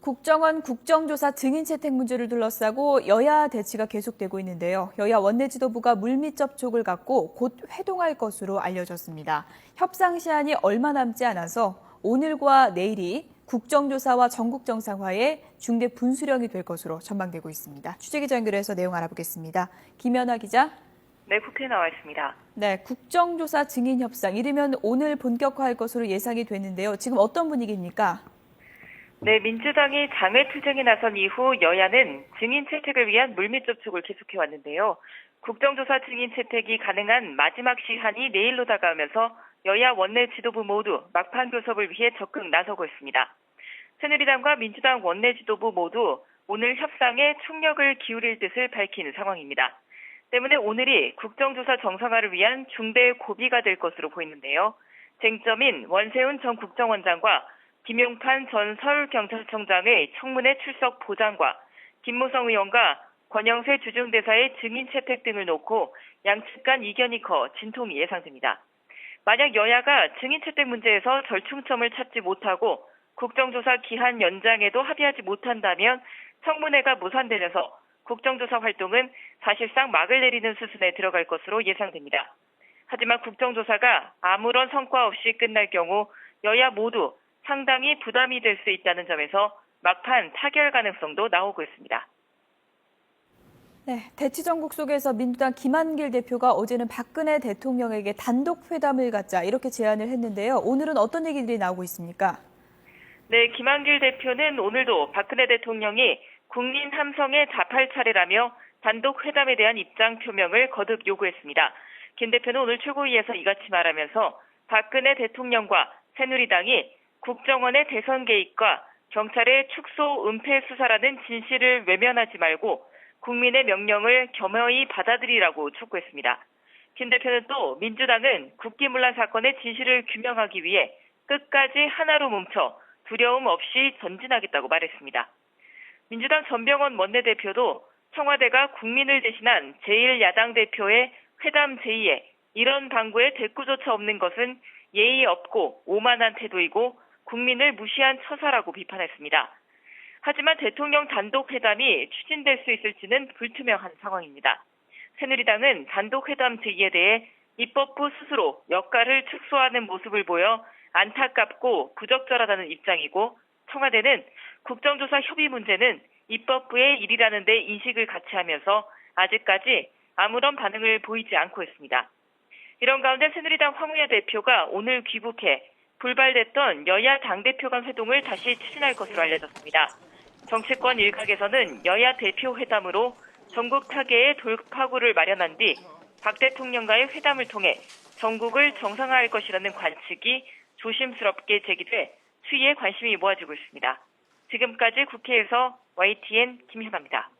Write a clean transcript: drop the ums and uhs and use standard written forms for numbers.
국정원 국정조사 증인 채택 문제를 둘러싸고 여야 대치가 계속되고 있는데요. 여야 원내 지도부가 물밑 접촉을 갖고 곧 회동할 것으로 알려졌습니다. 협상 시한이 얼마 남지 않아서 오늘과 내일이 국정조사와 전국정상화의 중대 분수령이 될 것으로 전망되고 있습니다. 취재기자 연결해서 내용 알아보겠습니다. 김연아 기자. 네, 국회에 나와 있습니다. 네, 국정조사 증인 협상 이르면 오늘 본격화할 것으로 예상이 됐는데요. 지금 어떤 분위기입니까? 네, 민주당이 장외투쟁에 나선 이후 여야는 증인 채택을 위한 물밑 접촉을 계속해왔는데요. 국정조사 증인 채택이 가능한 마지막 시한이 내일로 다가오면서 여야 원내 지도부 모두 막판 교섭을 위해 적극 나서고 있습니다. 새누리당과 민주당 원내 지도부 모두 오늘 협상에 총력을 기울일 뜻을 밝힌 상황입니다. 때문에 오늘이 국정조사 정상화를 위한 중대 고비가 될 것으로 보이는데요. 쟁점인 원세훈 전 국정원장과 김용판 전 서울경찰청장의 청문회 출석 보장과 김무성 의원과 권영세 주중대사의 증인 채택 등을 놓고 양측 간 이견이 커 진통이 예상됩니다. 만약 여야가 증인 채택 문제에서 절충점을 찾지 못하고 국정조사 기한 연장에도 합의하지 못한다면 청문회가 무산되면서 국정조사 활동은 사실상 막을 내리는 수순에 들어갈 것으로 예상됩니다. 하지만 국정조사가 아무런 성과 없이 끝날 경우 여야 모두 상당히 부담이 될 수 있다는 점에서 막판 타결 가능성도 나오고 있습니다. 네, 대치 전국 속에서 민주당 김한길 대표가 어제는 박근혜 대통령에게 단독 회담을 갖자 이렇게 제안을 했는데요. 오늘은 어떤 얘기들이 나오고 있습니까? 네, 김한길 대표는 오늘도 박근혜 대통령이 국민 함성에 답할 차례라며 단독 회담에 대한 입장 표명을 거듭 요구했습니다. 김 대표는 오늘 최고위에서 이같이 말하면서 박근혜 대통령과 새누리당이 국정원의 대선 개입과 경찰의 축소 은폐 수사라는 진실을 외면하지 말고 국민의 명령을 겸허히 받아들이라고 촉구했습니다. 김 대표는 또 민주당은 국기문란 사건의 진실을 규명하기 위해 끝까지 하나로 뭉쳐 두려움 없이 전진하겠다고 말했습니다. 민주당 전병헌 원내대표도 청와대가 국민을 대신한 제1야당 대표의 회담 제의에 이런 방구에 대꾸조차 없는 것은 예의 없고 오만한 태도이고 국민을 무시한 처사라고 비판했습니다. 하지만 대통령 단독 회담이 추진될 수 있을지는 불투명한 상황입니다. 새누리당은 단독 회담 제의에 대해 입법부 스스로 역할을 축소하는 모습을 보여 안타깝고 부적절하다는 입장이고 청와대는 국정조사 협의 문제는 입법부의 일이라는 데 인식을 같이 하면서 아직까지 아무런 반응을 보이지 않고 있습니다. 이런 가운데 새누리당 황우여 대표가 오늘 귀국해 불발됐던 여야 당대표 간 회동을 다시 추진할 것으로 알려졌습니다. 정치권 일각에서는 여야 대표 회담으로 전국 타계의 돌파구를 마련한 뒤 박 대통령과의 회담을 통해 전국을 정상화할 것이라는 관측이 조심스럽게 제기돼 추이에 관심이 모아지고 있습니다. 지금까지 국회에서 YTN 김현아입니다.